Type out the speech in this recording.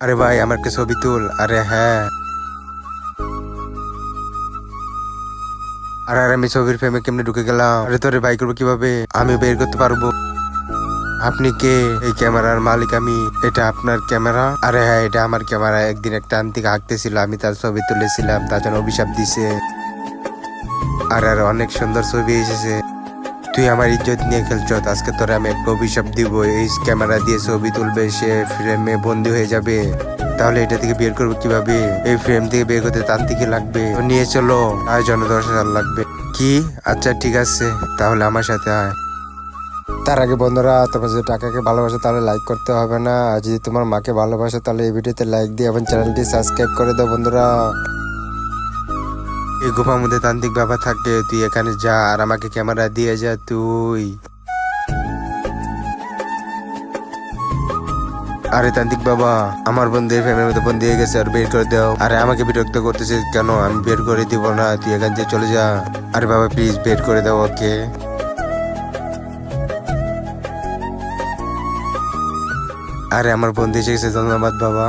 আরে ভাই আমার একটা ছবি তুল। আরে হ্যাঁ। আরে আরে আমি ছবির ফ্রেমে কেমনে ঢুকে গেলাম? আরে তোরে বাই করবো কিভাবে? আমি বের করতে পারবো। আপনি কে? এই ক্যামেরার মালিক আমি। এটা আপনার ক্যামেরা? আরে হ্যাঁ এটা আমার ক্যামেরা। একদিন একটা আন্টিকে আঁকতেছিল, আমি তার ছবি তুলেছিলাম, তার জন্য অভিশাপ দিছে। আরে আরে অনেক সুন্দর ছবি এসেছে। তুই আমার ইজ্জত নিয়ে খেলছ, আজকে তোরে আমি একটা অভিশাপ দিব। এই ক্যামেরা দিয়ে ছবি তুলবে, সে ফ্রেমে বন্দি হয়ে যাবে। তাহলে এটা থেকে বের করবো কিভাবে? এই ফ্রেম থেকে বের করতে তান্ত্রিক লাগবে। তো নিয়ে চলো, আয়োজনে 10,000 লাগবে। কি? আচ্ছা ঠিক আছে, তাহলে আমার সাথে আয়। তার আগে বন্ধুরা, তোমার যদি টাকাকে ভালোবাসো তাহলে লাইক করতে হবে না, আর যদি তোমার মাকে ভালোবাসো তাহলে এই ভিডিওতে লাইক দিয়ে এবং চ্যানেলটি সাবস্ক্রাইব করে দাও বন্ধুরা। এই গুফার মধ্যে তান্ত্রিক বাবা থাকে, তুই এখানে যা আর আমাকে ক্যামেরা দিয়ে যা তুই। আরে তান্ত্রিক বাবা, আমার বন্ধু এই ফ্যামিলির মধ্যে বন্দি হয়ে গেছে, আর বের করে দাও। আরে আমাকে বিরক্ত করতেছিস কেন? আমি বের করে দিব না, তুই এখান থেকে চলে যা। আরে বাবা প্লিজ বের করে দাও ওকে। আরে আমার বন্ধু এসে গেছে, ধন্যবাদ বাবা।